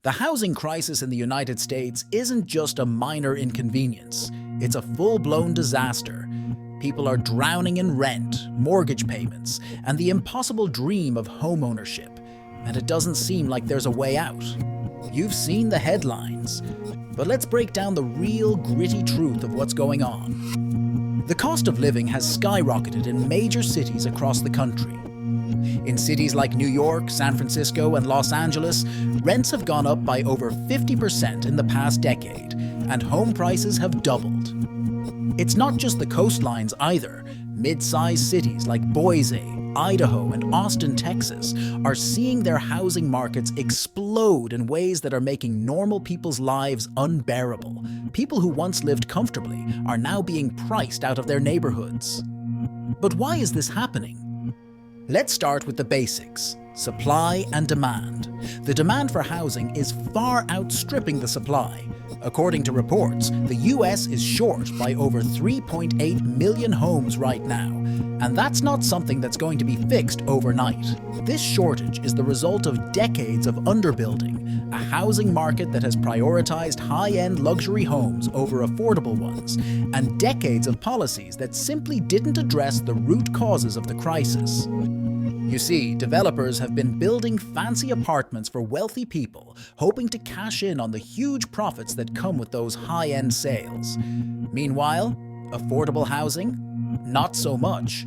The housing crisis in the United States isn't just a minor inconvenience, it's a full-blown disaster. People are drowning in rent, mortgage payments, and the impossible dream of homeownership, and it doesn't seem like there's a way out. You've seen the headlines, but let's break down the real gritty truth of what's going on. The cost of living has skyrocketed in major cities across the country. In cities like New York, San Francisco, and Los Angeles, rents have gone up by over 50% in the past decade, and home prices have doubled. It's not just the coastlines either. Mid-sized cities like Boise, Idaho, and Austin, Texas are seeing their housing markets explode in ways that are making normal people's lives unbearable. People who once lived comfortably are now being priced out of their neighborhoods. But why is this happening? Let's start with the basics: supply and demand. The demand for housing is far outstripping the supply. According to reports, the US is short by over 3.8 million homes right now, and that's not something that's going to be fixed overnight. This shortage is the result of decades of underbuilding, a housing market that has prioritized high-end luxury homes over affordable ones, and decades of policies that simply didn't address the root causes of the crisis. You see, developers have been building fancy apartments for wealthy people, hoping to cash in on the huge profits that come with those high-end sales. Meanwhile, affordable housing? Not so much.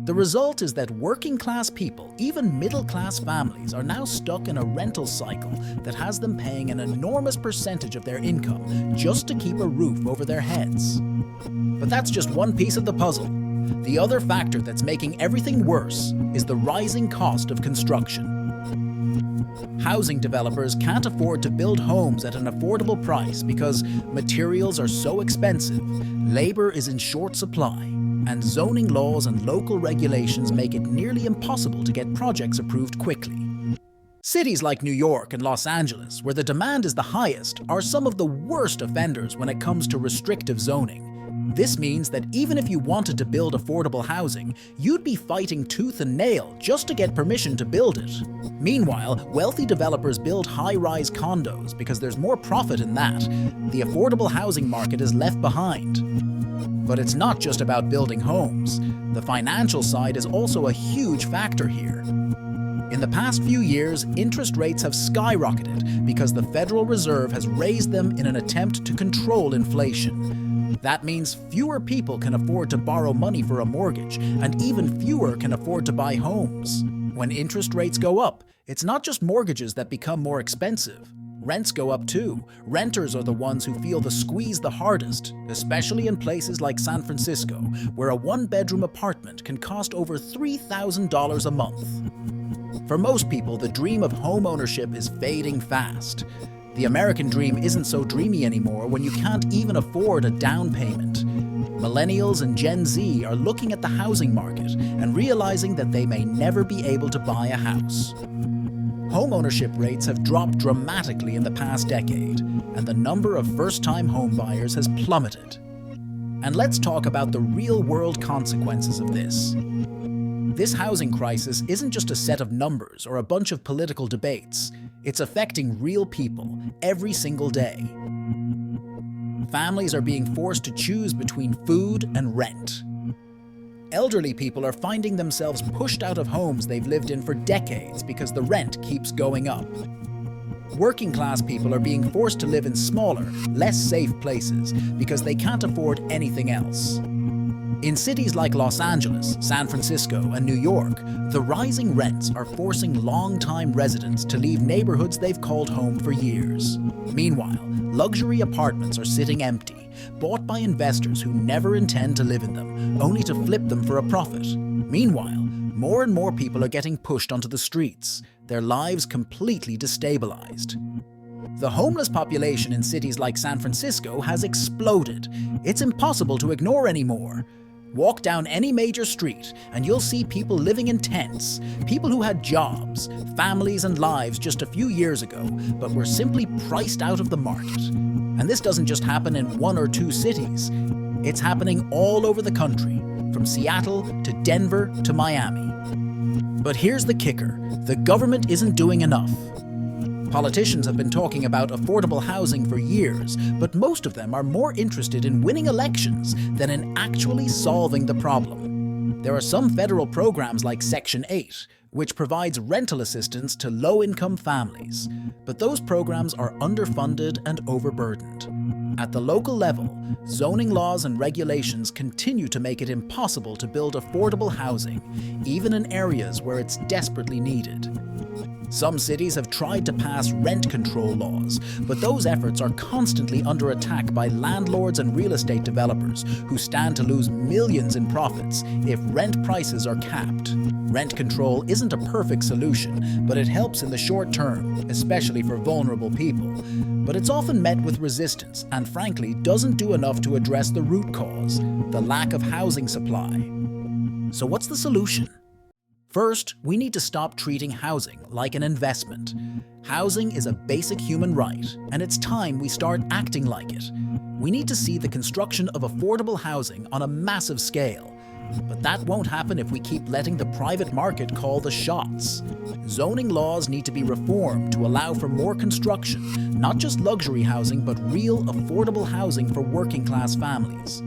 The result is that working-class people, even middle-class families, are now stuck in a rental cycle that has them paying an enormous percentage of their income just to keep a roof over their heads. But that's just one piece of the puzzle. The other factor that's making everything worse is the rising cost of construction. Housing developers can't afford to build homes at an affordable price because materials are so expensive, labor is in short supply, and zoning laws and local regulations make it nearly impossible to get projects approved quickly. Cities like New York and Los Angeles, where the demand is the highest, are some of the worst offenders when it comes to restrictive zoning. This means that even if you wanted to build affordable housing, you'd be fighting tooth and nail just to get permission to build it. Meanwhile, wealthy developers build high-rise condos because there's more profit in that. The affordable housing market is left behind. But it's not just about building homes. The financial side is also a huge factor here. In the past few years, interest rates have skyrocketed because the Federal Reserve has raised them in an attempt to control inflation. That means fewer people can afford to borrow money for a mortgage, and even fewer can afford to buy homes. When interest rates go up, it's not just mortgages that become more expensive. Rents go up too. Renters are the ones who feel the squeeze the hardest, especially in places like San Francisco, where a one-bedroom apartment can cost over $3,000 a month. For most people, the dream of home ownership is fading fast. The American dream isn't so dreamy anymore when you can't even afford a down payment. Millennials and Gen Z are looking at the housing market and realizing that they may never be able to buy a house. Homeownership rates have dropped dramatically in the past decade, and the number of first-time homebuyers has plummeted. And let's talk about the real-world consequences of this. This housing crisis isn't just a set of numbers or a bunch of political debates. It's affecting real people every single day. Families are being forced to choose between food and rent. Elderly people are finding themselves pushed out of homes they've lived in for decades because the rent keeps going up. Working-class people are being forced to live in smaller, less safe places because they can't afford anything else. In cities like Los Angeles, San Francisco, and New York, the rising rents are forcing long-time residents to leave neighborhoods they've called home for years. Meanwhile, luxury apartments are sitting empty, bought by investors who never intend to live in them, only to flip them for a profit. Meanwhile, more and more people are getting pushed onto the streets, their lives completely destabilized. The homeless population in cities like San Francisco has exploded. It's impossible to ignore anymore. Walk down any major street and you'll see people living in tents, people who had jobs, families and lives just a few years ago, but were simply priced out of the market. And this doesn't just happen in one or two cities. It's happening all over the country, from Seattle to Denver to Miami. But here's the kicker: the government isn't doing enough. Politicians have been talking about affordable housing for years, but most of them are more interested in winning elections than in actually solving the problem. There are some federal programs like Section 8, which provides rental assistance to low-income families, but those programs are underfunded and overburdened. At the local level, zoning laws and regulations continue to make it impossible to build affordable housing, even in areas where it's desperately needed. Some cities have tried to pass rent control laws, but those efforts are constantly under attack by landlords and real estate developers who stand to lose millions in profits if rent prices are capped. Rent control isn't a perfect solution, but it helps in the short term, especially for vulnerable people. But it's often met with resistance and frankly doesn't do enough to address the root cause, the lack of housing supply. So what's the solution? First, we need to stop treating housing like an investment. Housing is a basic human right, and it's time we start acting like it. We need to see the construction of affordable housing on a massive scale. But that won't happen if we keep letting the private market call the shots. Zoning laws need to be reformed to allow for more construction, not just luxury housing, but real affordable housing for working-class families.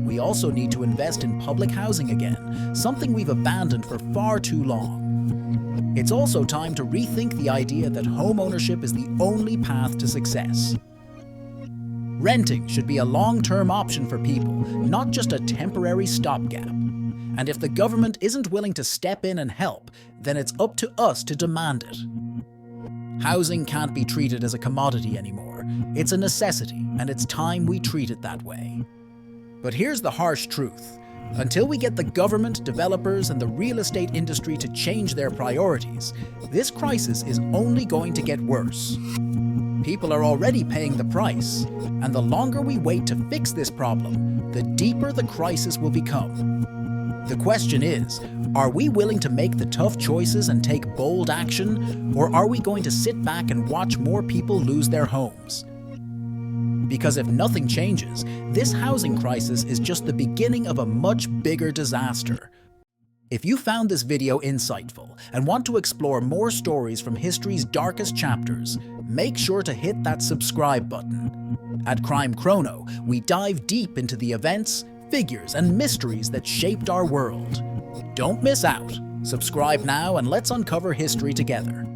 We also need to invest in public housing again, something we've abandoned for far too long. It's also time to rethink the idea that home ownership is the only path to success. Renting should be a long-term option for people, not just a temporary stopgap. And if the government isn't willing to step in and help, then it's up to us to demand it. Housing can't be treated as a commodity anymore. It's a necessity, and it's time we treat it that way. But here's the harsh truth. Until we get the government, developers, and the real estate industry to change their priorities, this crisis is only going to get worse. People are already paying the price, and the longer we wait to fix this problem, the deeper the crisis will become. The question is, are we willing to make the tough choices and take bold action, or are we going to sit back and watch more people lose their homes? Because if nothing changes, this housing crisis is just the beginning of a much bigger disaster. If you found this video insightful and want to explore more stories from history's darkest chapters, make sure to hit that subscribe button. At CrimeChrono, we dive deep into the events, figures, and mysteries that shaped our world. Don't miss out. Subscribe now and let's uncover history together.